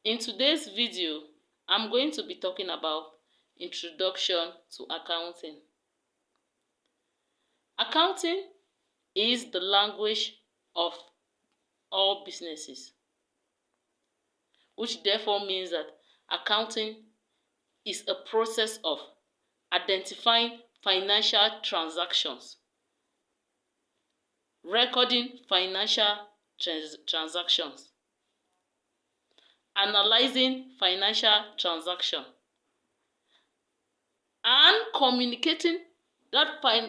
In today's video, I'm going to be talking about introduction to accounting. Accounting is the language of all businesses, which therefore means that accounting is a process of identifying financial transactions, recording financial transactions, analyzing financial transactions, and communicating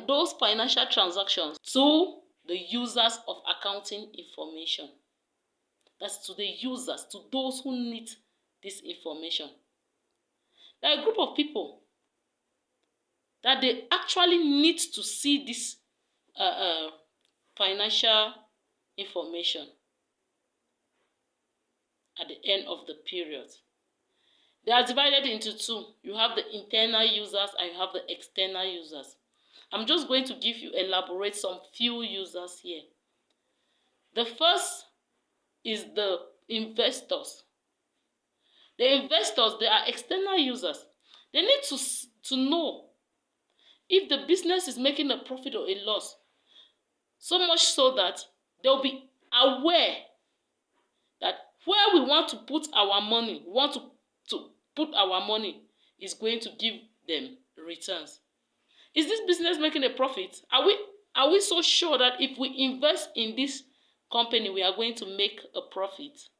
those financial transactions to the users of accounting information. That's to the users, to those who need this information. There are a group of people that they actually need to see this financial information at the end of the period. They are divided into two. You have the internal users and you have the external users. I'm just going to elaborate some few users here. The first is the investors. The investors, they are external users. They need to know if the business is making a profit or a loss. So much so that they'll be aware that where we want to put our money, is going to give them returns. Is this business making a profit? Are we so sure that if we invest in this company, we are going to make a profit?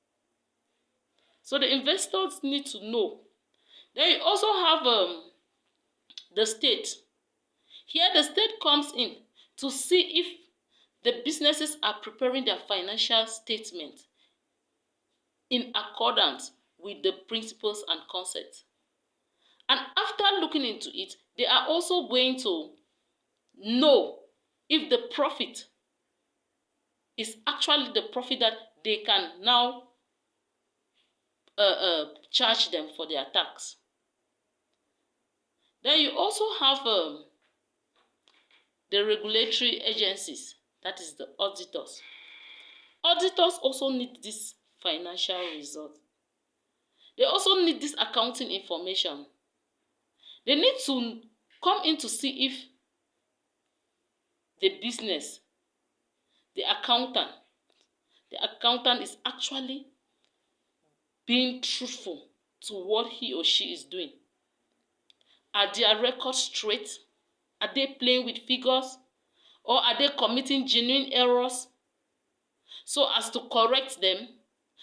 So the investors need to know. Then you also have the state. Here the state comes in to see if the businesses are preparing their financial statement in accordance with the principles and concepts. And after looking into it, they are also going to know if the profit is actually the profit that they can now charge them for their tax. Then you also have the regulatory agencies, that is the auditors. Auditors also need this financial result. They also need this accounting information. They need to come in to see if the business, the accountant is actually being truthful to what he or she is doing. Are their records straight? Are they playing with figures? Or are they committing genuine errors so as to correct them,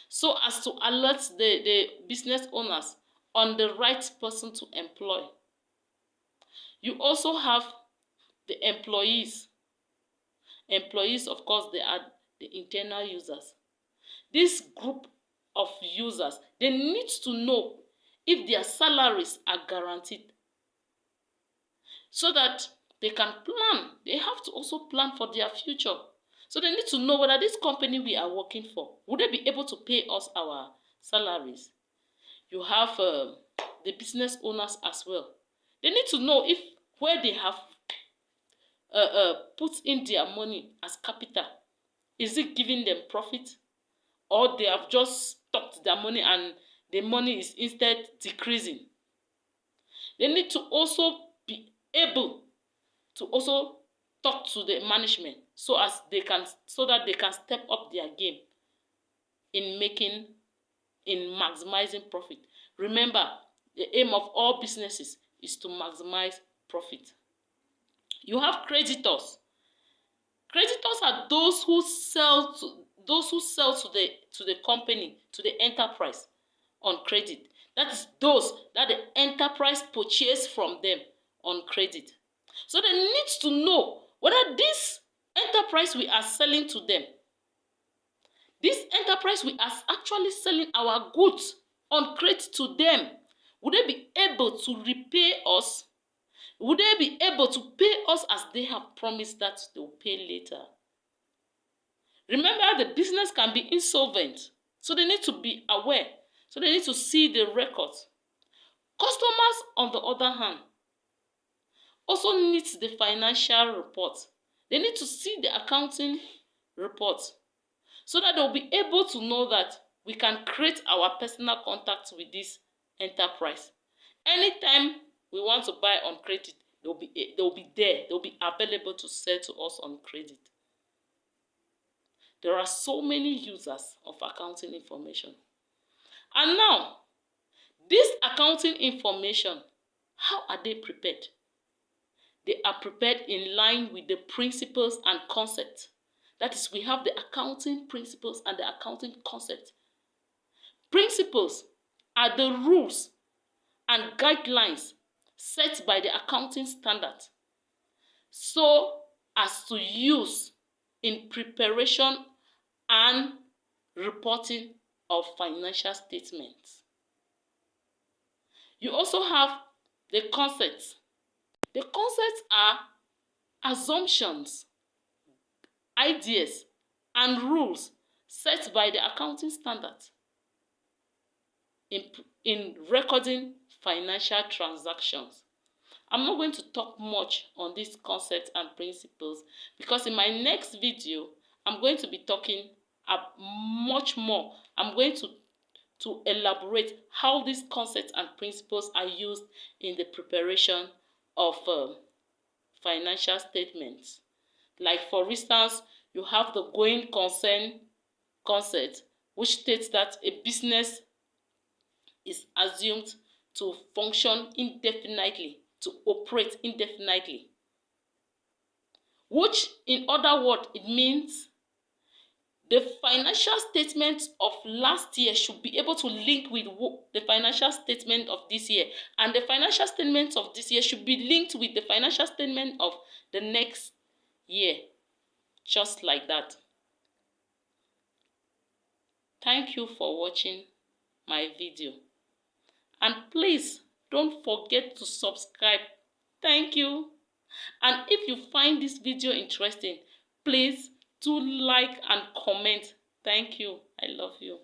so as to alert the business owners on the right person to employ? You also have the employees. Employees, of course, they are the internal users. This group of users, they need to know if their salaries are guaranteed so that they can plan. They have to also plan for their future. So they need to know whether this company we are working for, would they be able to pay us our salaries? You have the business owners as well. They need to know if where they have put in their money as capital, is it giving them profit? Or they have just stocked their money and the money is instead decreasing. They need to also be able to also talk to the management so that they can step up their game in maximizing profit. Remember, the aim of all businesses is to maximize profit. You have creditors. Creditors are those who sell to the company, to the enterprise on credit. That is those that the enterprise purchase from them on credit. So they need to know whether this enterprise we are selling to them, this enterprise we are actually selling our goods on credit to them, would they be able to repay us? Would they be able to pay us as they have promised that they will pay later? Remember, the business can be insolvent, so they need to be aware. So they need to see the records. Customers, on the other hand, also need the financial report. They need to see the accounting report so that they'll be able to know that we can create our personal contact with this enterprise. Anytime we want to buy on credit, they'll be there. They'll be available to sell to us on credit. There are so many users of accounting information. And now, this accounting information, how are they prepared? They are prepared in line with the principles and concepts. That is, we have the accounting principles and the accounting concept. Principles are the rules and guidelines set by the accounting standard so as to use in preparation and reporting of financial statements. You also have the concepts. The concepts are assumptions, ideas, and rules set by the accounting standards in recording financial transactions. I'm not going to talk much on these concepts and principles because in my next video, I'm going to be talking much more. I'm going to elaborate how these concepts and principles are used in the preparation of financial statements. Like for instance, you have the going concern concept, which states that a business is assumed to function indefinitely, to operate indefinitely. Which, in other words, it means the financial statements of last year should be able to link with the financial statement of this year. And the financial statements of this year should be linked with the financial statement of the next year. Just like that. Thank you for watching my video. And please don't forget to subscribe. Thank you. And if you find this video interesting, please do like and comment. Thank you. I love you.